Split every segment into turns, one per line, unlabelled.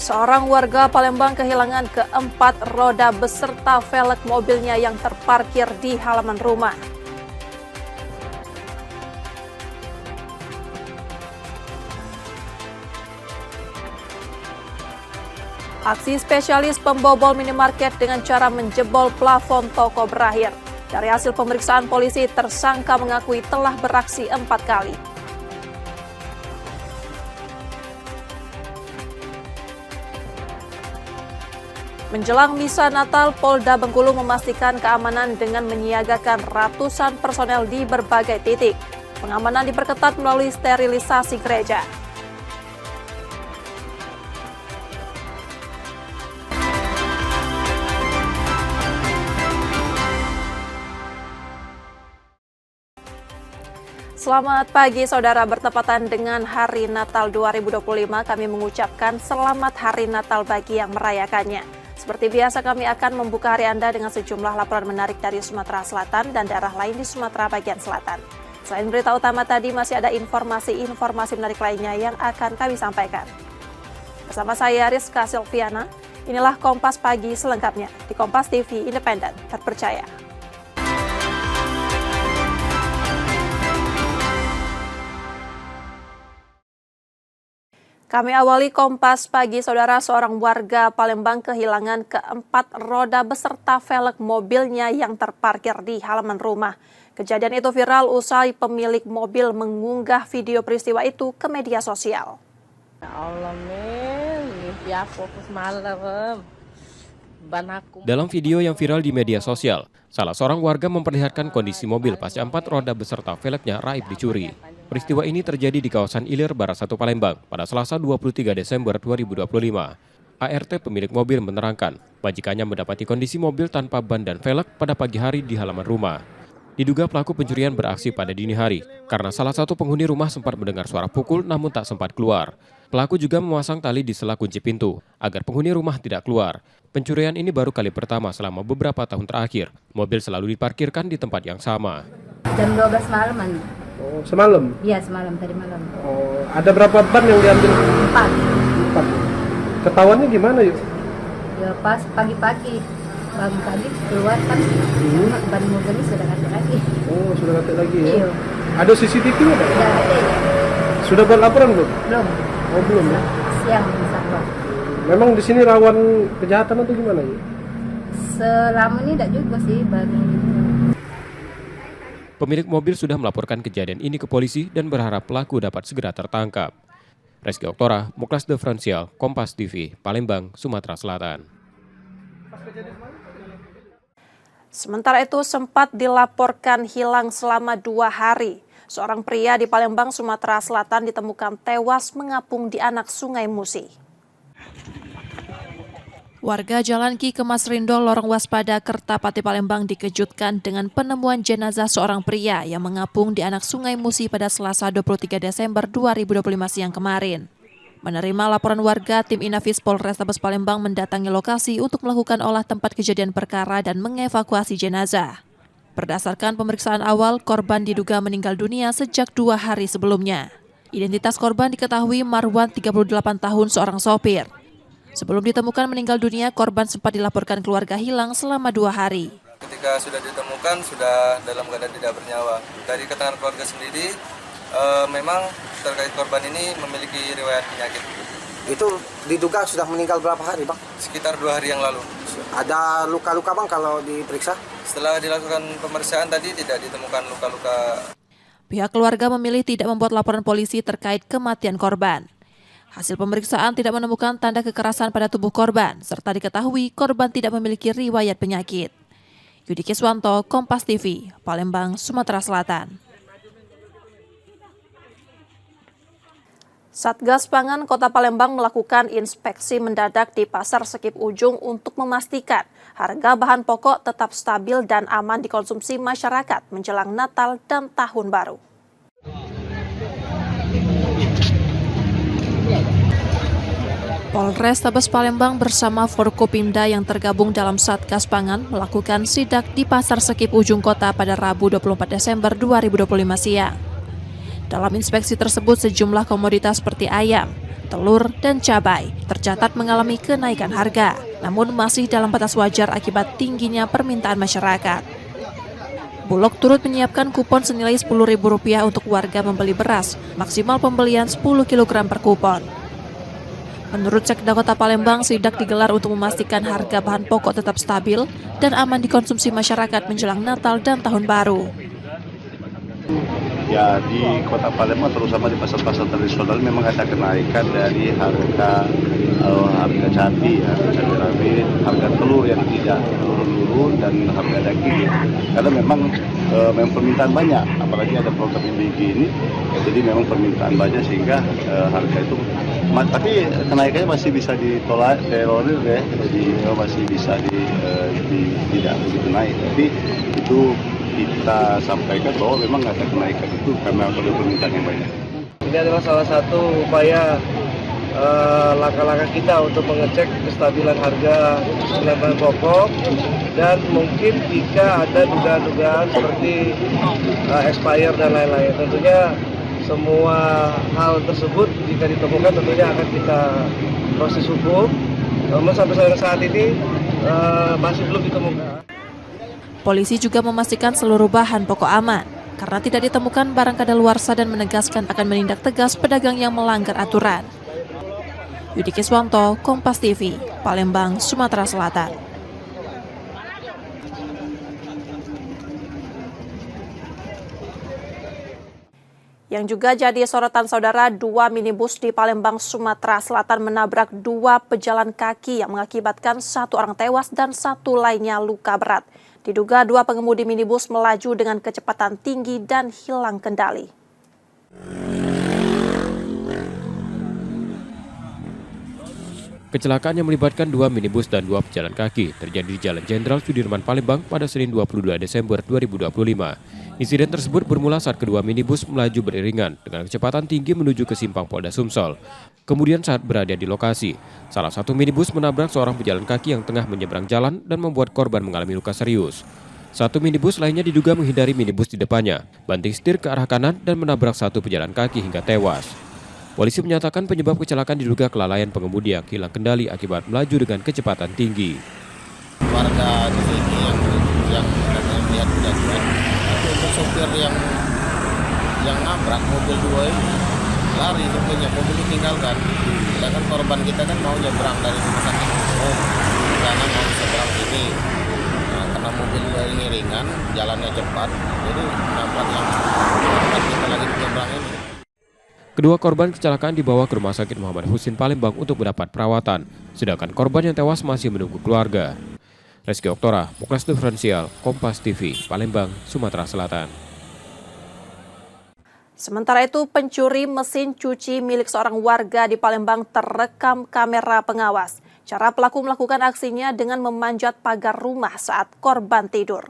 Seorang warga Palembang kehilangan keempat roda beserta velg mobilnya yang terparkir di halaman rumah. Aksi spesialis pembobol minimarket dengan cara menjebol plafon toko berakhir. Dari hasil pemeriksaan polisi, tersangka mengakui telah beraksi 4 kali. Menjelang misa Natal, Polda Bengkulu memastikan keamanan dengan menyiagakan ratusan personel di berbagai titik. Pengamanan diperketat melalui sterilisasi gereja. Selamat pagi saudara, bertepatan dengan Hari Natal 2025, kami mengucapkan selamat Hari Natal bagi yang merayakannya. Seperti biasa kami akan membuka hari Anda dengan sejumlah laporan menarik dari Sumatera Selatan dan daerah lain di Sumatera bagian selatan. Selain berita utama tadi, masih ada informasi menarik lainnya yang akan kami sampaikan. Bersama saya Rizka Silviana, inilah Kompas Pagi selengkapnya di Kompas TV Independen Terpercaya. Kami awali Kompas Pagi, saudara. Seorang warga Palembang kehilangan keempat roda beserta velg mobilnya yang terparkir di halaman rumah. Kejadian itu viral usai pemilik mobil mengunggah video peristiwa itu ke media sosial.
Ya Allah, men, ya fokus malam.
Dalam video yang viral di media sosial, salah seorang warga memperlihatkan kondisi mobil pasca 4 roda beserta velgnya raib dicuri. Peristiwa ini terjadi di kawasan Ilir, Barat 1 Palembang pada Selasa 23 Desember 2025. ART pemilik mobil menerangkan, majikannya mendapati kondisi mobil tanpa ban dan velg pada pagi hari di halaman rumah. Diduga pelaku pencurian beraksi pada dini hari, karena salah satu penghuni rumah sempat mendengar suara pukul namun tak sempat keluar. Pelaku juga memasang tali di sela kunci pintu, agar penghuni rumah tidak keluar. Pencurian ini baru kali pertama selama beberapa tahun terakhir. Mobil selalu diparkirkan di tempat yang sama.
Jam 12 malaman.
Oh, semalam?
Iya, semalam, tadi malam.
Oh, ada berapa ban yang diambil? 4. Ketahuannya gimana yuk?
Ya pas pagi-pagi, bangun pagi keluar kan, ban mobilnya sudah nggak ada lagi.
Oh, sudah nggak ada lagi ya?
Iya.
Ada CCTV nggak?
Sudah ada ya?
Sudah buat laporan belum?
Belum.
Oh, belum ya?
Siang bisa keluar.
Memang di sini rawan kejahatan atau gimana yuk?
Selama ini tidak juga sih bagi.
Pemilik mobil sudah melaporkan kejadian ini ke polisi dan berharap pelaku dapat segera tertangkap. Reski Oktora, Muklas Differential, Kompas TV, Palembang, Sumatera Selatan.
Sementara itu sempat dilaporkan hilang selama 2 hari. Seorang pria di Palembang, Sumatera Selatan ditemukan tewas mengapung di anak Sungai Musi. Warga Jalan Ki Kemas Rindo, Lorong Waspada, Kertapati, Palembang dikejutkan dengan penemuan jenazah seorang pria yang mengapung di anak Sungai Musi pada Selasa 23 Desember 2025 siang kemarin. Menerima laporan warga, tim Inafis Polrestabes Palembang mendatangi lokasi untuk melakukan olah tempat kejadian perkara dan mengevakuasi jenazah. Berdasarkan pemeriksaan awal, korban diduga meninggal dunia sejak 2 hari sebelumnya. Identitas korban diketahui Marwan, 38 tahun, seorang sopir. Sebelum ditemukan meninggal dunia, korban sempat dilaporkan keluarga hilang selama 2 hari.
Ketika sudah ditemukan, sudah dalam keadaan tidak bernyawa. Dari keterangan keluarga sendiri, memang terkait korban ini memiliki riwayat penyakit.
Itu diduga sudah meninggal berapa hari, Bang?
Sekitar 2 hari yang lalu.
Ada luka-luka, Bang, kalau diperiksa?
Setelah dilakukan pemeriksaan tadi tidak ditemukan luka-luka.
Pihak keluarga memilih tidak membuat laporan polisi terkait kematian korban. Hasil pemeriksaan tidak menemukan tanda kekerasan pada tubuh korban, serta diketahui korban tidak memiliki riwayat penyakit. Yudi Kiswanto, Kompas TV, Palembang, Sumatera Selatan. Satgas Pangan Kota Palembang melakukan inspeksi mendadak di Pasar Sekip Ujung untuk memastikan harga bahan pokok tetap stabil dan aman dikonsumsi masyarakat menjelang Natal dan Tahun Baru. Polrestabes Palembang bersama Forkopimda yang tergabung dalam Satgas Pangan melakukan sidak di Pasar Sekip Ujung Kota pada Rabu 24 Desember 2025 siang. Dalam inspeksi tersebut sejumlah komoditas seperti ayam, telur, dan cabai tercatat mengalami kenaikan harga, namun masih dalam batas wajar akibat tingginya permintaan masyarakat. Bulog turut menyiapkan kupon senilai Rp10.000 untuk warga membeli beras, maksimal pembelian 10 kg per kupon. Menurut Sekda Kota Palembang, sidak digelar untuk memastikan harga bahan pokok tetap stabil dan aman dikonsumsi masyarakat menjelang Natal dan Tahun Baru.
Ya, di Kota Palembang terutama di pasar-pasar tradisional memang ada kenaikan dari harga cabai, cabai rawit, harga telur yang tidak turun dan harga daging. Karena memang permintaan banyak, apalagi ada program MBG ini, jadi memang permintaan banyak sehingga harga itu. Tapi kenaikannya masih bisa ditolerir ya, jadi masih bisa tidak begitu naik. Tapi itu kita sampaikan bahwa memang ada kenaikan itu karena ada permintaan yang banyak.
Ini adalah salah satu upaya langkah-langkah kita untuk mengecek kestabilan harga bahan pokok, dan mungkin jika ada dugaan-dugaan seperti expire dan lain-lain, tentunya semua hal tersebut jika ditemukan tentunya akan kita proses hukum. Namun sampai saat ini masih belum ditemukan.
Polisi juga memastikan seluruh bahan pokok aman karena tidak ditemukan barang kadaluarsa dan menegaskan akan menindak tegas pedagang yang melanggar aturan. Yudi Kiswanto, Kompas TV, Palembang, Sumatera Selatan. Yang juga jadi sorotan saudara, 2 minibus di Palembang, Sumatera Selatan menabrak 2 pejalan kaki yang mengakibatkan 1 orang tewas dan 1 lainnya luka berat. Diduga 2 pengemudi minibus melaju dengan kecepatan tinggi dan hilang kendali.
Kecelakaan yang melibatkan 2 minibus dan 2 pejalan kaki terjadi di Jalan Jenderal Sudirman, Palembang pada Senin 22 Desember 2025. Insiden tersebut bermula saat kedua minibus melaju beriringan dengan kecepatan tinggi menuju ke simpang Polda Sumsel. Kemudian saat berada di lokasi, salah satu minibus menabrak seorang pejalan kaki yang tengah menyeberang jalan dan membuat korban mengalami luka serius. Satu minibus lainnya diduga menghindari minibus di depannya, banting setir ke arah kanan dan menabrak satu pejalan kaki hingga tewas. Polisi menyatakan penyebab kecelakaan diduga kelalaian pengemudi yang hilang kendali akibat melaju dengan kecepatan tinggi.
Warga di sini yang melihat kejadian, tapi untuk sopir yang nabrak mobil 2 ini lari, sopirnya mobil ditinggalkan. Sedangkan korban kita kan mau nyebrang dari rumah sakit umum karena mau seberang ini. Nah, karena mobil 2 ini ringan, jalannya cepat, jadi nabrak yang korban kita lagi nyebrang ini.
Kedua korban kecelakaan dibawa ke Rumah Sakit Muhammad Husin Palembang untuk mendapat perawatan, sedangkan korban yang tewas masih menunggu keluarga. Reski Oktora, Muklas Diferensial, Kompas TV, Palembang, Sumatera Selatan.
Sementara itu, pencuri mesin cuci milik seorang warga di Palembang terekam kamera pengawas. Cara pelaku melakukan aksinya dengan memanjat pagar rumah saat korban tidur.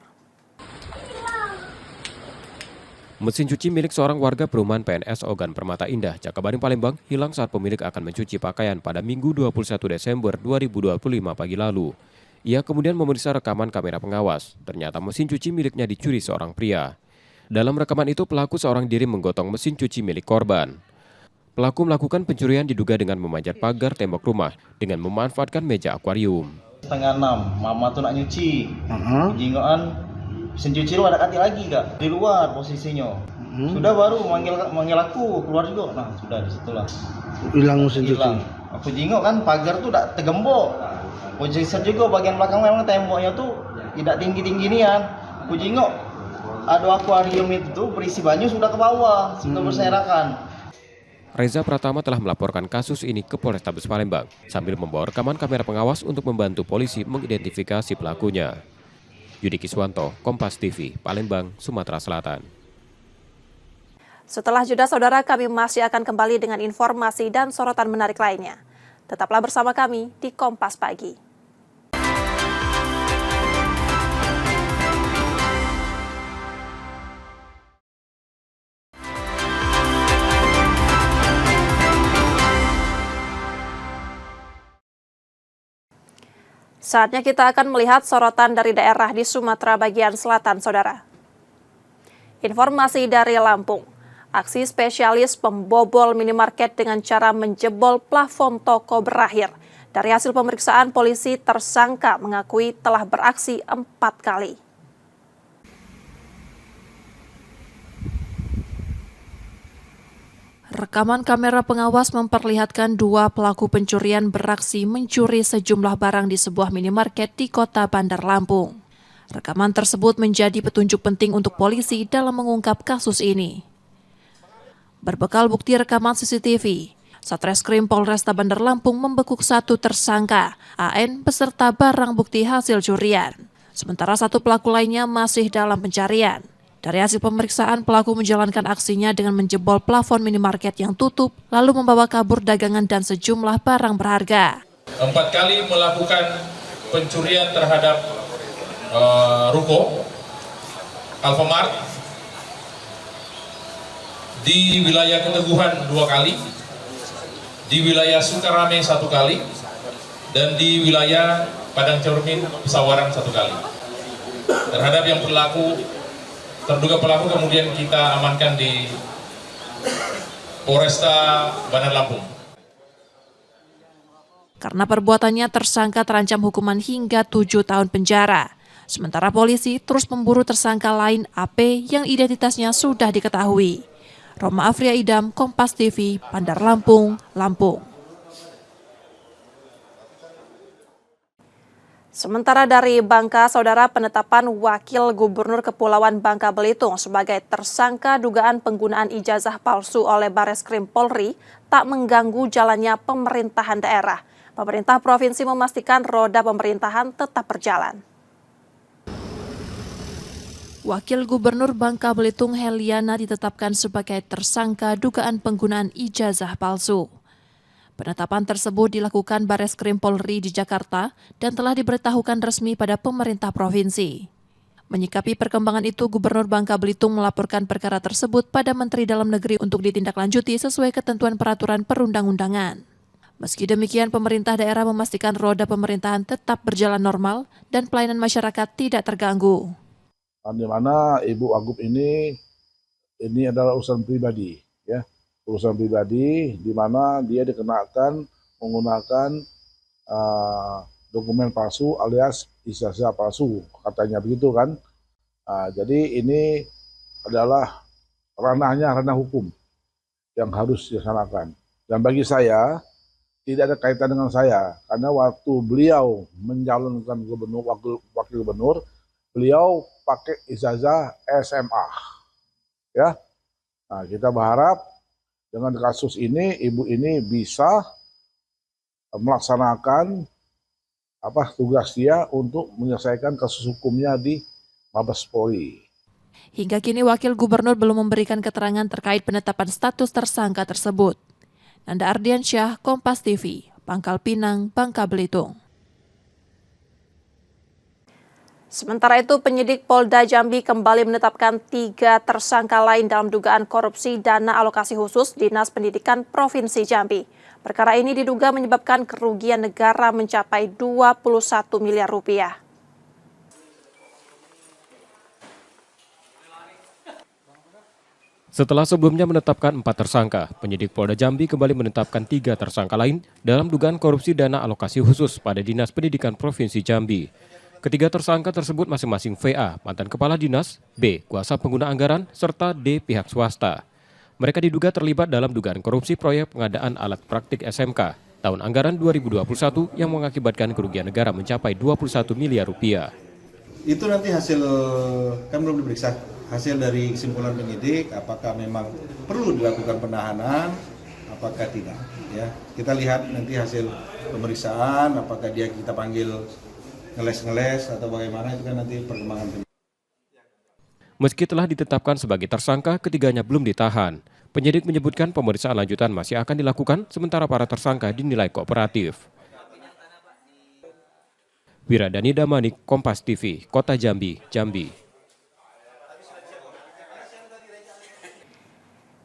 Mesin cuci milik seorang warga perumahan PNS Ogan Permata Indah, Jakabaring, Palembang hilang saat pemilik akan mencuci pakaian pada Minggu 21 Desember 2025 pagi lalu. Ia kemudian memeriksa rekaman kamera pengawas. Ternyata mesin cuci miliknya dicuri seorang pria. Dalam rekaman itu, pelaku seorang diri menggotong mesin cuci milik korban. Pelaku melakukan pencurian diduga dengan memanjat pagar tembok rumah dengan memanfaatkan meja akuarium.
Setengah 6, mama tuh nak nyuci. Jingoan mesin cuci lu ada kati lagi kak di luar posisinya. Sudah baru manggil aku keluar juga. Nah sudah disitulah
Hilang mesin cuci.
Aku jingok kan pagar tuh udah tegembok. Posisi juga bagian belakang memang temboknya tuh tidak tinggi nian. Aku jingok ada akuarium itu tuh berisi banyu sudah ke bawah, sudah berserakan.
Reza Pratama telah melaporkan kasus ini ke Polrestabes Palembang sambil membawa rekaman kamera pengawas untuk membantu polisi mengidentifikasi pelakunya. Yudi Kiswanto, Kompas TV, Palembang, Sumatera Selatan.
Setelah jeda saudara, kami masih akan kembali dengan informasi dan sorotan menarik lainnya. Tetaplah bersama kami di Kompas Pagi. Saatnya kita akan melihat sorotan dari daerah di Sumatera bagian selatan, saudara. Informasi dari Lampung. Aksi spesialis pembobol minimarket dengan cara menjebol plafon toko berakhir. Dari hasil pemeriksaan, polisi tersangka mengakui telah beraksi 4 kali. Rekaman kamera pengawas memperlihatkan 2 pelaku pencurian beraksi mencuri sejumlah barang di sebuah minimarket di kota Bandar Lampung. Rekaman tersebut menjadi petunjuk penting untuk polisi dalam mengungkap kasus ini. Berbekal bukti rekaman CCTV, Satreskrim Polresta Bandar Lampung membekuk 1 tersangka, AN, beserta barang bukti hasil curian. Sementara 1 pelaku lainnya masih dalam pencarian. Dari hasil pemeriksaan, pelaku menjalankan aksinya dengan menjebol plafon minimarket yang tutup, lalu membawa kabur dagangan dan sejumlah barang berharga.
4 kali melakukan pencurian terhadap ruko Alfamart di wilayah Keteguhan 2 kali, di wilayah Sukarame 1 kali, dan di wilayah Padang Cermin Pesawaran 1 kali. Terhadap yang terduga pelaku kemudian kita amankan di Polresta Bandar Lampung.
Karena perbuatannya, tersangka terancam hukuman hingga 7 tahun penjara. Sementara polisi terus memburu tersangka lain AP yang identitasnya sudah diketahui. Roma Afria Idam, Kompas TV, Bandar Lampung, Lampung. Sementara dari Bangka, Saudara, penetapan Wakil Gubernur Kepulauan Bangka Belitung sebagai tersangka dugaan penggunaan ijazah palsu oleh Bareskrim Polri tak mengganggu jalannya pemerintahan daerah. Pemerintah provinsi memastikan roda pemerintahan tetap berjalan. Wakil Gubernur Bangka Belitung Heliana ditetapkan sebagai tersangka dugaan penggunaan ijazah palsu. Penetapan tersebut dilakukan Bareskrim Polri di Jakarta dan telah diberitahukan resmi pada pemerintah provinsi. Menyikapi perkembangan itu, Gubernur Bangka Belitung melaporkan perkara tersebut pada Menteri Dalam Negeri untuk ditindaklanjuti sesuai ketentuan peraturan perundang-undangan. Meski demikian, pemerintah daerah memastikan roda pemerintahan tetap berjalan normal dan pelayanan masyarakat tidak terganggu.
Di mana Ibu Wagub ini adalah urusan pribadi, ya. Urusan pribadi di mana dia dikenakan menggunakan dokumen palsu alias ijazah palsu, katanya begitu kan. Jadi ini adalah ranah hukum yang harus dilaksanakan. Dan bagi saya tidak ada kaitan dengan saya, karena waktu beliau mencalonkan wakil gubernur, beliau pakai ijazah SMA, ya. Nah, kita berharap dengan kasus ini, ibu ini bisa melaksanakan tugas dia untuk menyelesaikan kasus hukumnya di Mabes Polri.
Hingga kini Wakil Gubernur belum memberikan keterangan terkait penetapan status tersangka tersebut. Nanda Ardiansyah, Kompas TV, Pangkal Pinang, Bangka Belitung. Sementara itu, penyidik Polda Jambi kembali menetapkan 3 tersangka lain dalam dugaan korupsi dana alokasi khusus Dinas Pendidikan Provinsi Jambi. Perkara ini diduga menyebabkan kerugian negara mencapai 21 miliar rupiah.
Setelah sebelumnya menetapkan 4 tersangka, penyidik Polda Jambi kembali menetapkan 3 tersangka lain dalam dugaan korupsi dana alokasi khusus pada Dinas Pendidikan Provinsi Jambi. Ketiga tersangka tersebut masing-masing VA, mantan kepala dinas, B, kuasa pengguna anggaran, serta D, pihak swasta. Mereka diduga terlibat dalam dugaan korupsi proyek pengadaan alat praktik SMK tahun anggaran 2021 yang mengakibatkan kerugian negara mencapai 21 miliar rupiah.
Itu nanti hasil, kan belum diperiksa, hasil dari kesimpulan penyidik, apakah memang perlu dilakukan penahanan, apakah tidak. Ya, kita lihat nanti hasil pemeriksaan, apakah dia kita panggil ngeles atau bagaimana, itu kan nanti perkembangan.
Meski telah ditetapkan sebagai tersangka, ketiganya belum ditahan. Penyidik menyebutkan pemeriksaan lanjutan masih akan dilakukan sementara para tersangka dinilai kooperatif. Wiradani Damanik, Kompas TV, Kota Jambi, Jambi.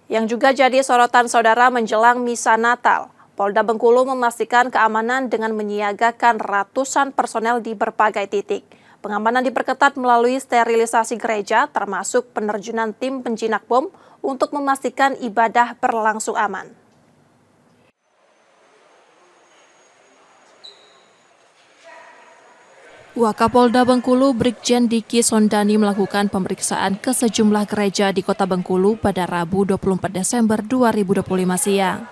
Yang juga jadi sorotan saudara menjelang misa Natal. Polda Bengkulu memastikan keamanan dengan menyiagakan ratusan personel di berbagai titik. Pengamanan diperketat melalui sterilisasi gereja, termasuk penerjunan tim penjinak bom untuk memastikan ibadah berlangsung aman. Wakapolda Bengkulu Brigjen Diki Sondani melakukan pemeriksaan ke sejumlah gereja di Kota Bengkulu pada Rabu 24 Desember 2025 siang.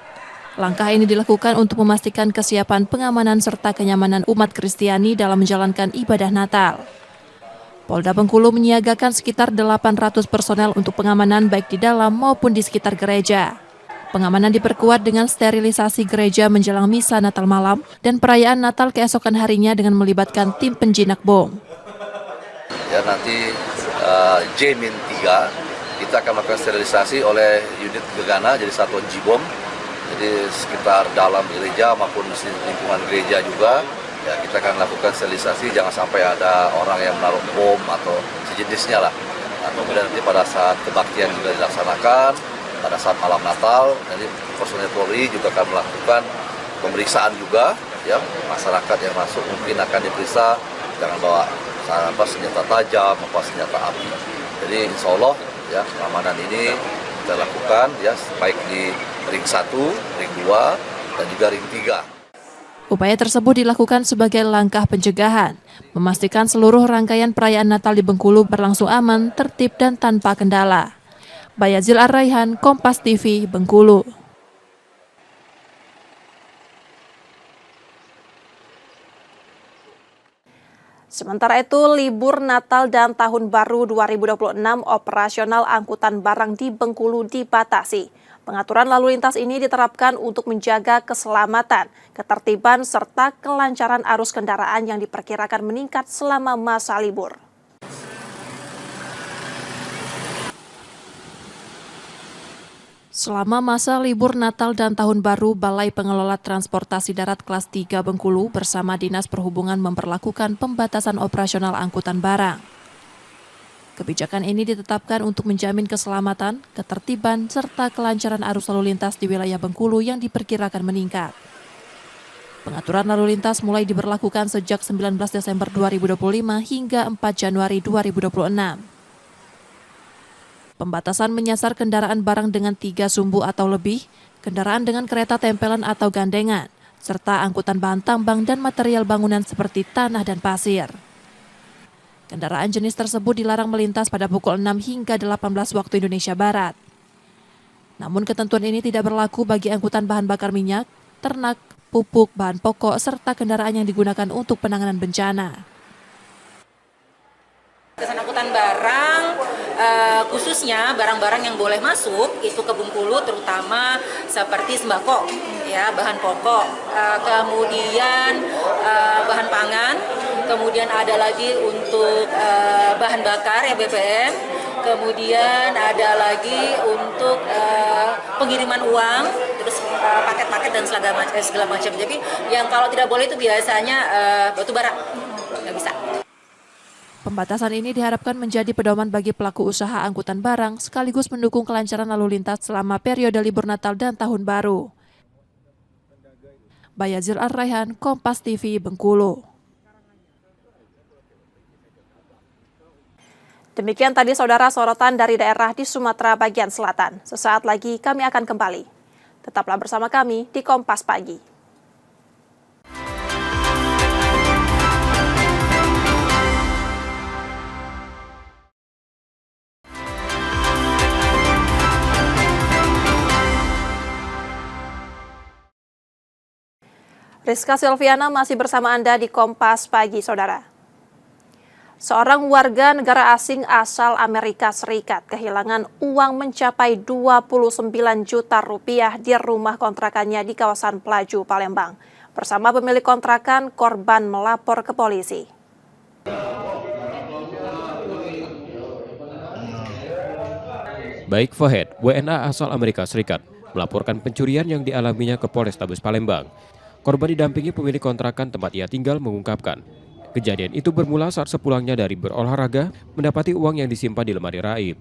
Langkah ini dilakukan untuk memastikan kesiapan pengamanan serta kenyamanan umat Kristiani dalam menjalankan ibadah Natal. Polda Bengkulu menyiagakan sekitar 800 personel untuk pengamanan baik di dalam maupun di sekitar gereja. Pengamanan diperkuat dengan sterilisasi gereja menjelang misa Natal malam dan perayaan Natal keesokan harinya dengan melibatkan tim penjinak bom.
Ya, nanti J-3 kita akan melakukan sterilisasi oleh unit gegana, jadi satuan J-bom. Jadi sekitar dalam gereja maupun di lingkungan gereja juga ya kita akan lakukan sterilisasi, jangan sampai ada orang yang menaruh bom atau sejenisnya lah. Nah, kemudian nanti pada saat kebaktian juga dilaksanakan. Pada saat malam Natal, nanti personel Polri juga akan melakukan pemeriksaan juga, ya masyarakat yang masuk mungkin akan diperiksa, jangan bawa senjata tajam, senjata api. Jadi insya Allah ya pengamanan ini kita lakukan ya baik di ring 1, ring 2, dan juga ring 3.
Upaya tersebut dilakukan sebagai langkah pencegahan, memastikan seluruh rangkaian perayaan Natal di Bengkulu berlangsung aman, tertib, dan tanpa kendala. Bayazil Ar-Raihan, Kompas TV, Bengkulu. Sementara itu, libur Natal dan Tahun Baru 2026 operasional angkutan barang di Bengkulu dibatasi. Pengaturan lalu lintas ini diterapkan untuk menjaga keselamatan, ketertiban, serta kelancaran arus kendaraan yang diperkirakan meningkat selama masa libur. Selama masa libur Natal dan Tahun Baru, Balai Pengelola Transportasi Darat Kelas 3 Bengkulu bersama Dinas Perhubungan memperlakukan pembatasan operasional angkutan barang. Kebijakan ini ditetapkan untuk menjamin keselamatan, ketertiban, serta kelancaran arus lalu lintas di wilayah Bengkulu yang diperkirakan meningkat. Pengaturan lalu lintas mulai diberlakukan sejak 19 Desember 2025 hingga 4 Januari 2026. Pembatasan menyasar kendaraan barang dengan 3 sumbu atau lebih, kendaraan dengan kereta tempelan atau gandengan, serta angkutan bahan tambang dan material bangunan seperti tanah dan pasir. Kendaraan jenis tersebut dilarang melintas pada pukul 6 hingga 18 waktu Indonesia Barat. Namun ketentuan ini tidak berlaku bagi angkutan bahan bakar minyak, ternak, pupuk, bahan pokok, serta kendaraan yang digunakan untuk penanganan bencana.
Angkutan barang, khususnya barang-barang yang boleh masuk itu ke Bengkulu, terutama seperti sembako, ya bahan pokok, kemudian bahan pangan, kemudian ada lagi untuk bahan bakar ya BBM, kemudian ada lagi untuk pengiriman uang, terus paket-paket dan segala macam. Jadi yang kalau tidak boleh itu biasanya batu bara, nggak bisa.
Pembatasan ini diharapkan menjadi pedoman bagi pelaku usaha angkutan barang sekaligus mendukung kelancaran lalu lintas selama periode libur Natal dan Tahun Baru. Bayazil Ar-Raihan, Kompas TV, Bengkulu. Demikian tadi saudara sorotan dari daerah di Sumatera bagian selatan. Sesaat lagi kami akan kembali. Tetaplah bersama kami di Kompas Pagi. Rizka Silviana masih bersama Anda di Kompas Pagi, saudara. Seorang warga negara asing asal Amerika Serikat kehilangan uang mencapai 29 juta rupiah di rumah kontrakannya di kawasan Pelaju, Palembang. Bersama pemilik kontrakan, korban melapor ke polisi.
Baik Fahed, WNA asal Amerika Serikat, melaporkan pencurian yang dialaminya ke Polrestabes Palembang. Korban didampingi pemilik kontrakan tempat ia tinggal mengungkapkan, kejadian itu bermula saat sepulangnya dari berolahraga mendapati uang yang disimpan di lemari raib.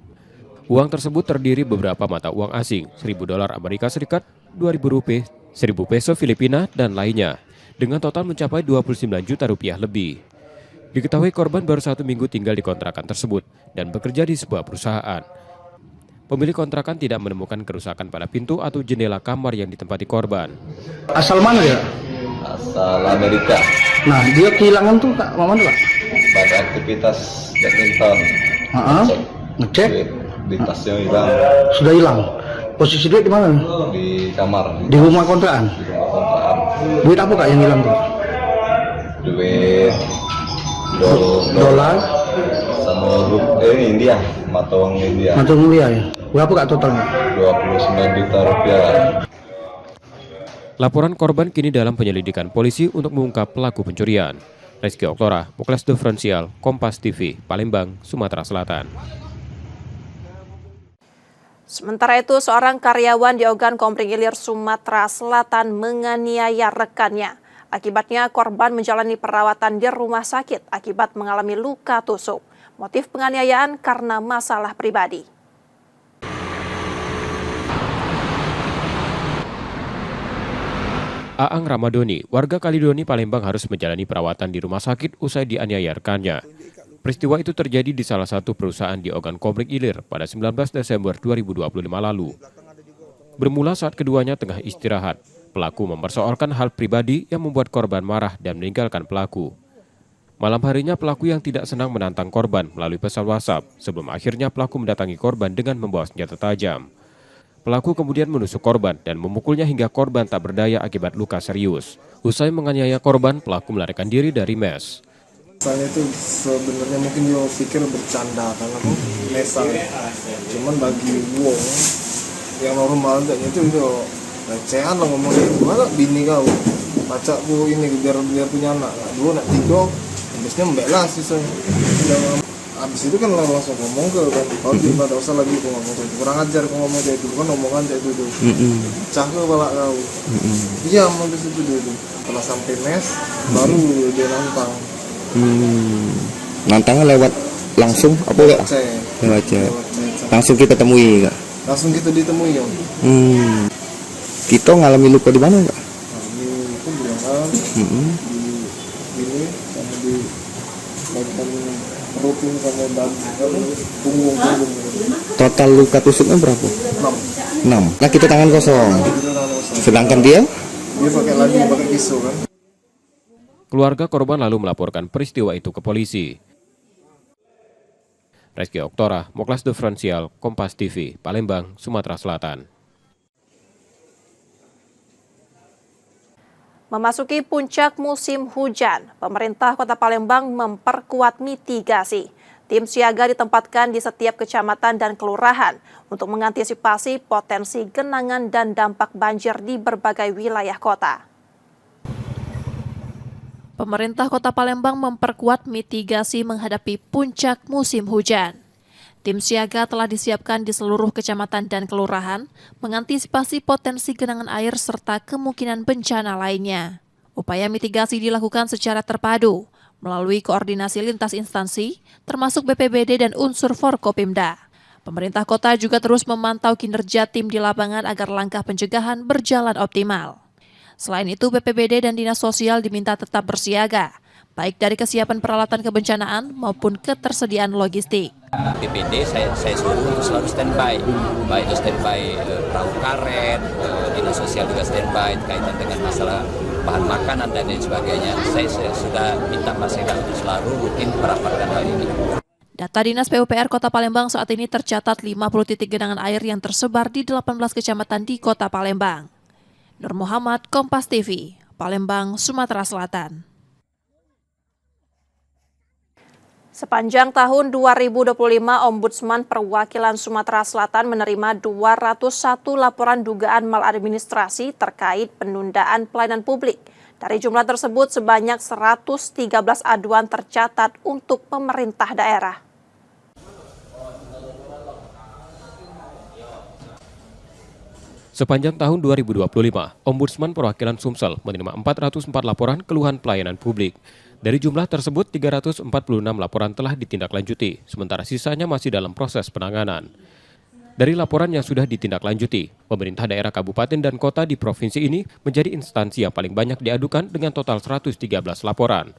Uang tersebut terdiri beberapa mata uang asing, $1.000 Amerika Serikat, Rp2.000, Rp1.000 peso Filipina, dan lainnya, dengan total mencapai 29 juta rupiah lebih. Diketahui korban baru 1 minggu tinggal di kontrakan tersebut dan bekerja di sebuah perusahaan. Pemilik kontrakan tidak menemukan kerusakan pada pintu atau jendela kamar yang ditempati korban.
Asal mana dia?
Asal Amerika.
Nah, dia kehilangan tuh Kak, mana Pak?
Pada aktivitas badminton.
Ngecek?
Di tasnya hilang.
Sudah hilang. Posisi duit di mana?
Di kamar.
Di rumah kontrakan?
Di rumah kontrakan.
Duit apa Kak yang hilang tuh?
Duit
dolar
sama India, mata uang India.
Mata uang India ya. Berapa Kak totalnya?
29 juta rupiah.
Laporan korban kini dalam penyelidikan polisi untuk mengungkap pelaku pencurian. Rizky Oktora, Muklas Diferensial, Kompas TV, Palembang, Sumatera Selatan.
Sementara itu, seorang karyawan di Ogan Kompring Ilir, Sumatera Selatan menganiaya rekannya. Akibatnya korban menjalani perawatan di rumah sakit akibat mengalami luka tusuk. Motif penganiayaan karena masalah pribadi.
Aang Ramadoni, warga Kalidoni, Palembang harus menjalani perawatan di rumah sakit usai dianiaya rekannya. Peristiwa itu terjadi di salah satu perusahaan di Ogan Kompring Ilir pada 19 Desember 2025 lalu. Bermula saat keduanya tengah istirahat. Pelaku mempersoalkan hal pribadi yang membuat korban marah dan meninggalkan pelaku. Malam harinya pelaku yang tidak senang menantang korban melalui pesan WhatsApp sebelum akhirnya pelaku mendatangi korban dengan membawa senjata tajam. Pelaku kemudian menusuk korban dan memukulnya hingga korban tak berdaya akibat luka serius. Usai menganiaya korban, pelaku melarikan diri dari mes.
Misalnya itu sebenarnya mungkin dia pikir bercanda karena mesang. Cuman bagi Wong yang normal itu recehan lah ngomongnya, gimana bini kau pacakku ini biar punya anak, dua nak tiga, habisnya membela sih saya. Habis itu kan langsung ngomong ke kan, kalau dia nggak usah lagi kau ngomong itu, kurang ajar kau ngomong kayak itu, kan omongan kayak itu, pecah ke balak kau, diam habis itu dulu. Setelah sampai mes, baru dia nantang.
Nantangnya lewat langsung apa lewat chat? Langsung kita temui Kak?
Langsung kita ditemui ya.
Kita ngalami luka di mana Kak?
Di punggungan, di ini sama di bagian perut ini sama punggung.
Total luka tusuknya berapa? 6. Nah kita tangan kosong. Sedangkan dia
pakai pisau kan.
Keluarga korban lalu melaporkan peristiwa itu ke polisi. Rizky Oktora, Muklas Diferensial, Kompas TV, Palembang, Sumatera Selatan.
Memasuki puncak musim hujan, pemerintah Kota Palembang memperkuat mitigasi. Tim siaga ditempatkan di setiap kecamatan dan kelurahan untuk mengantisipasi potensi genangan dan dampak banjir di berbagai wilayah kota. Pemerintah Kota Palembang memperkuat mitigasi menghadapi puncak musim hujan. Tim siaga telah disiapkan di seluruh kecamatan dan kelurahan mengantisipasi potensi genangan air serta kemungkinan bencana lainnya. Upaya mitigasi dilakukan secara terpadu melalui koordinasi lintas instansi, termasuk BPBD dan unsur Forkopimda. Pemerintah kota juga terus memantau kinerja tim di lapangan agar langkah pencegahan berjalan optimal. Selain itu, BPBD dan Dinas Sosial diminta tetap bersiaga, baik dari kesiapan peralatan kebencanaan maupun ketersediaan logistik.
BPD saya suruh untuk selalu standby, baik itu standby perahu karet, Dinas Sosial juga standby kaitan dengan masalah bahan makanan dan lain sebagainya. Saya sudah minta masyarakat untuk selalu rutin merapatkan hal ini.
Data Dinas PUPR Kota Palembang saat ini tercatat 50 titik genangan air yang tersebar di 18 kecamatan di Kota Palembang. Nur Muhammad, Kompas TV, Palembang, Sumatera Selatan. Sepanjang tahun 2025, Ombudsman Perwakilan Sumatera Selatan menerima 201 laporan dugaan maladministrasi terkait penundaan pelayanan publik. Dari jumlah tersebut, sebanyak 113 aduan tercatat untuk pemerintah daerah.
Sepanjang tahun 2025, Ombudsman Perwakilan Sumsel menerima 404 laporan keluhan pelayanan publik. Dari jumlah tersebut, 346 laporan telah ditindaklanjuti, sementara sisanya masih dalam proses penanganan. Dari laporan yang sudah ditindaklanjuti, pemerintah daerah kabupaten dan kota di provinsi ini menjadi instansi yang paling banyak diadukan dengan total 113 laporan.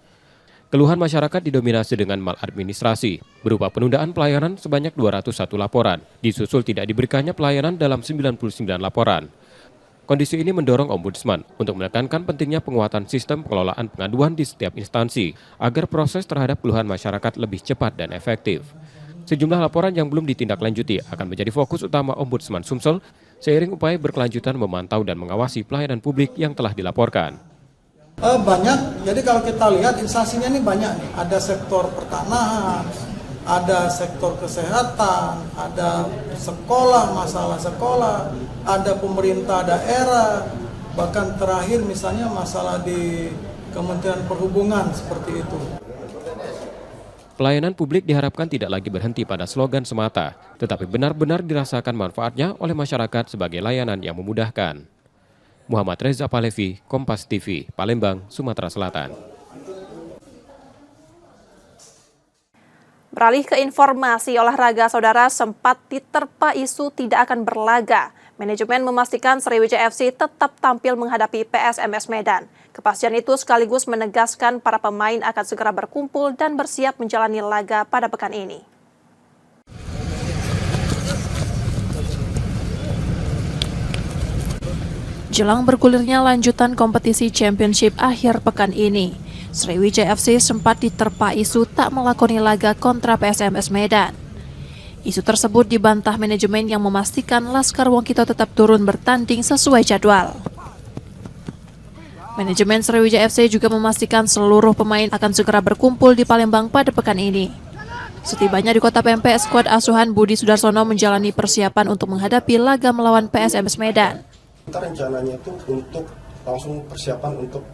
Keluhan masyarakat didominasi dengan maladministrasi, berupa penundaan pelayanan sebanyak 201 laporan, disusul tidak diberikannya pelayanan dalam 99 laporan. Kondisi ini mendorong Ombudsman untuk menekankan pentingnya penguatan sistem pengelolaan pengaduan di setiap instansi, agar proses terhadap keluhan masyarakat lebih cepat dan efektif. Sejumlah laporan yang belum ditindaklanjuti akan menjadi fokus utama Ombudsman Sumsel, seiring upaya berkelanjutan memantau dan mengawasi pelayanan publik yang telah dilaporkan.
Banyak, jadi kalau kita lihat instansinya ini banyak nih. Ada sektor pertanahan, ada sektor kesehatan, ada sekolah, masalah sekolah, ada pemerintah daerah, bahkan terakhir misalnya masalah di Kementerian Perhubungan seperti itu.
Pelayanan publik diharapkan tidak lagi berhenti pada slogan semata, tetapi benar-benar dirasakan manfaatnya oleh masyarakat sebagai layanan yang memudahkan. Muhammad Reza Palevi, Kompas TV, Palembang, Sumatera Selatan.
Beralih ke informasi olahraga, saudara, sempat diterpa isu tidak akan berlaga. Manajemen memastikan Sriwijaya FC tetap tampil menghadapi PSMS Medan. Kepastian itu sekaligus menegaskan para pemain akan segera berkumpul dan bersiap menjalani laga pada pekan ini. Jelang bergulirnya lanjutan kompetisi Championship akhir pekan ini, Sriwijaya FC sempat diterpa isu tak melakoni laga kontra PSMS Medan. Isu tersebut dibantah manajemen yang memastikan Laskar Wongkito tetap turun bertanding sesuai jadwal. Manajemen Sriwijaya FC juga memastikan seluruh pemain akan segera berkumpul di Palembang pada pekan ini. Setibanya di Kota Pempek, skuad asuhan Budi Sudarsono menjalani persiapan untuk menghadapi laga melawan PSMS Medan.
Kita rencananya itu untuk langsung persiapan untuk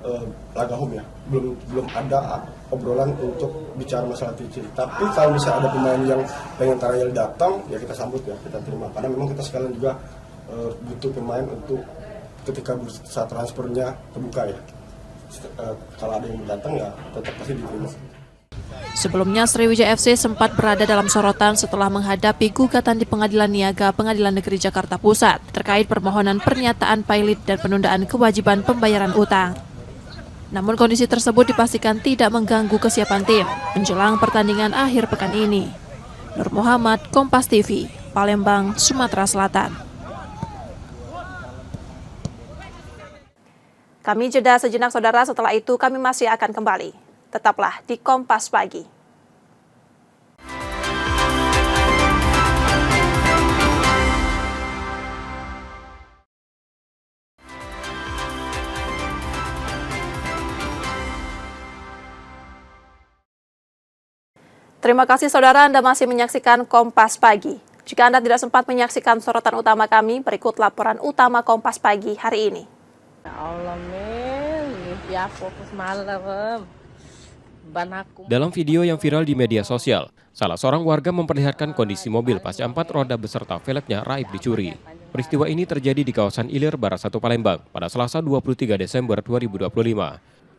laga home ya. Belum ada obrolan untuk bicara masalah TC. Tapi kalau misalnya ada pemain yang pengen trial datang, ya kita sambut ya, kita terima. Karena memang kita sekalian juga butuh pemain untuk ketika bursa transfernya terbuka ya. Kalau ada yang datang ya tetap pasti diterima.
Sebelumnya, Sriwijaya FC sempat berada dalam sorotan setelah menghadapi gugatan di Pengadilan Niaga Pengadilan Negeri Jakarta Pusat terkait permohonan pernyataan pilot dan penundaan kewajiban pembayaran utang. Namun kondisi tersebut dipastikan tidak mengganggu kesiapan tim menjelang pertandingan akhir pekan ini. Nur Muhammad, Kompas TV, Palembang, Sumatera Selatan. Kami jeda sejenak, saudara. Setelah itu kami masih akan kembali. Tetaplah di Kompas Pagi. Terima kasih saudara, Anda masih menyaksikan Kompas Pagi. Jika Anda tidak sempat menyaksikan sorotan utama kami, berikut laporan utama Kompas Pagi hari ini.
Ya Allah, men, ya fokus malam.
Dalam video yang viral di media sosial, salah seorang warga memperlihatkan kondisi mobil pasca 4 roda beserta velgnya raib dicuri. Peristiwa ini terjadi di kawasan Ilir, Barat 1 Palembang pada Selasa 23 Desember 2025.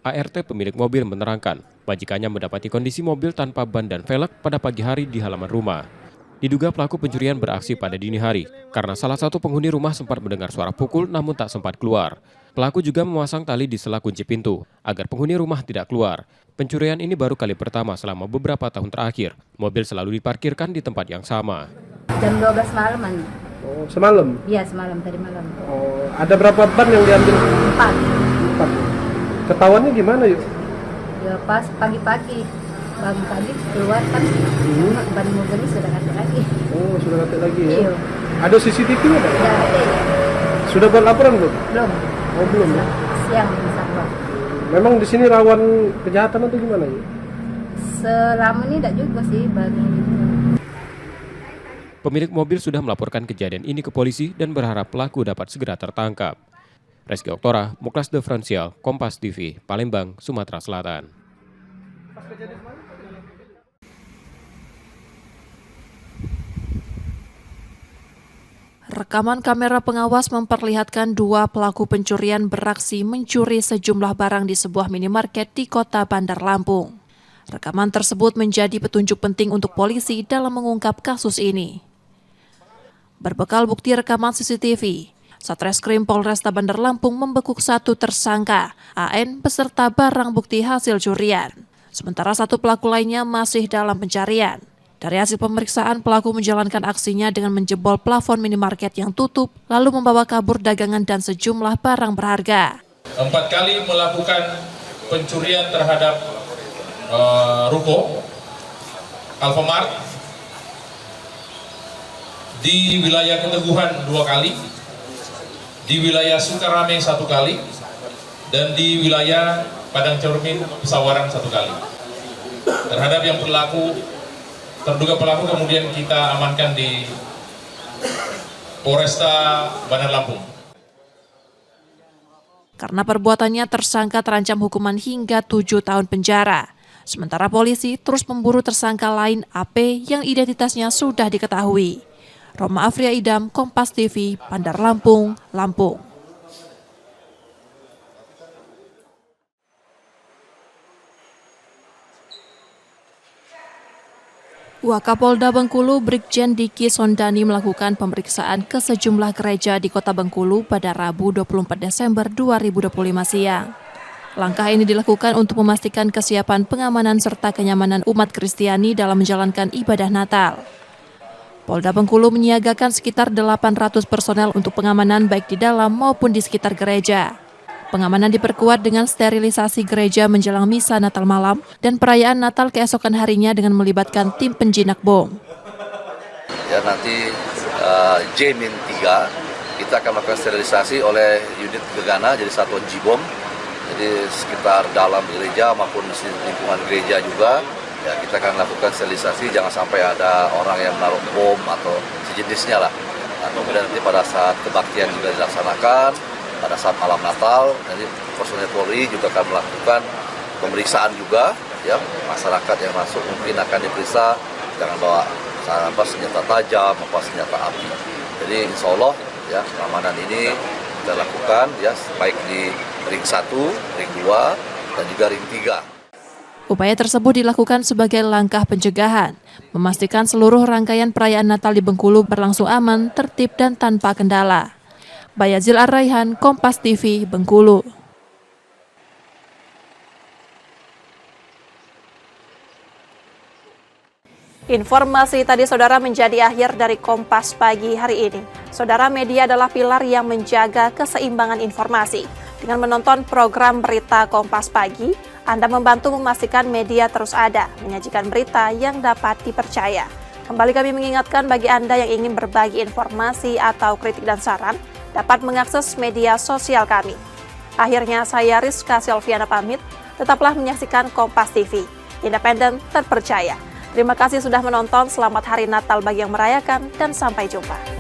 ART pemilik mobil menerangkan, majikannya mendapati kondisi mobil tanpa ban dan velg pada pagi hari di halaman rumah. Diduga pelaku pencurian beraksi pada dini hari, karena salah satu penghuni rumah sempat mendengar suara pukul namun tak sempat keluar. Pelaku juga memasang tali di sela kunci pintu, agar penghuni rumah tidak keluar. Pencurian ini baru kali pertama selama beberapa tahun terakhir. Mobil selalu diparkirkan di tempat yang sama.
Jam 12 malaman.
Oh, semalam?
Iya, semalam, tadi malam.
Oh, ada berapa ban yang diambil? 4. Ketahuannya gimana yuk?
Ya pas pagi-pagi, bangun tadi keluar kan, ban mobil ini sudah ganti lagi.
Oh, sudah ganti lagi ya?
Iya.
Ada CCTV-nya tak?
Ya, ada ya.
Sudah buat laporan belum?
Belum.
Oh, belum ya?
Siang bisa buat.
Memang di sini rawan kejahatan atau gimana ya?
Selama ini tidak juga sih, baru.
Pemilik mobil sudah melaporkan kejadian ini ke polisi dan berharap pelaku dapat segera tertangkap. Reski Oktora, Muklas Differential, Kompas TV, Palembang, Sumatera Selatan. Rekaman kamera pengawas memperlihatkan 2 pelaku pencurian beraksi mencuri sejumlah barang di sebuah minimarket di Kota Bandar Lampung. Rekaman tersebut menjadi petunjuk penting untuk polisi dalam mengungkap kasus ini. Berbekal bukti rekaman CCTV, Satreskrim Polresta Bandar Lampung membekuk 1 tersangka, AN, beserta barang bukti hasil curian.
Sementara satu pelaku lainnya masih dalam pencarian. Dari hasil pemeriksaan, pelaku menjalankan aksinya dengan menjebol plafon minimarket yang tutup, lalu membawa kabur dagangan dan sejumlah barang berharga.
4 kali melakukan pencurian terhadap ruko Alfamart di wilayah Keteguhan 2 kali, di wilayah Sukarame 1 kali, dan di wilayah Padang Cermin Pesawaran 1 kali. Terhadap yang terduga pelaku kemudian kita amankan di Polresta Bandar Lampung.
Karena perbuatannya, tersangka terancam hukuman hingga 7 tahun penjara. Sementara polisi terus memburu tersangka lain AP yang identitasnya sudah diketahui. Roma Afria Idam, Kompas TV, Bandar Lampung, Lampung. Wakapolda Bengkulu Brigjen Diki Sondani melakukan pemeriksaan ke sejumlah gereja di Kota Bengkulu pada Rabu 24 Desember 2025 siang. Langkah ini dilakukan untuk memastikan kesiapan pengamanan serta kenyamanan umat Kristiani dalam menjalankan ibadah Natal. Polda Bengkulu menyiagakan sekitar 800 personel untuk pengamanan baik di dalam maupun di sekitar gereja. Pengamanan diperkuat dengan sterilisasi gereja menjelang misa Natal malam dan perayaan Natal keesokan harinya dengan melibatkan tim penjinak bom.
Ya, nanti J-3 kita akan melakukan sterilisasi oleh unit Gegana, jadi satuan Jibom. Jadi sekitar dalam gereja maupun di lingkungan gereja juga, ya kita akan lakukan sterilisasi, jangan sampai ada orang yang menaruh bom atau sejenisnya lah. Nah, kemudian nanti pada saat kebaktian juga dilaksanakan. Pada saat malam Natal, nanti personel Polri juga akan melakukan pemeriksaan juga, ya masyarakat yang masuk mungkin akan diperiksa, jangan bawa senjata tajam, senjata api. Jadi insya Allah ya keamanan ini kita lakukan ya baik di ring 1, ring 2, dan juga ring 3.
Upaya tersebut dilakukan sebagai langkah pencegahan, memastikan seluruh rangkaian perayaan Natal di Bengkulu berlangsung aman, tertib, dan tanpa kendala. Bayazil Ar-Raihan, Kompas TV, Bengkulu. Informasi tadi saudara menjadi akhir dari Kompas Pagi hari ini. Saudara, media adalah pilar yang menjaga keseimbangan informasi. Dengan menonton program berita Kompas Pagi, Anda membantu memastikan media terus ada, menyajikan berita yang dapat dipercaya. Kembali kami mengingatkan bagi Anda yang ingin berbagi informasi atau kritik dan saran, dapat mengakses media sosial kami. Akhirnya saya Rizka Silviana pamit, tetaplah menyaksikan Kompas TV, independen terpercaya. Terima kasih sudah menonton, selamat Hari Natal bagi yang merayakan, dan sampai jumpa.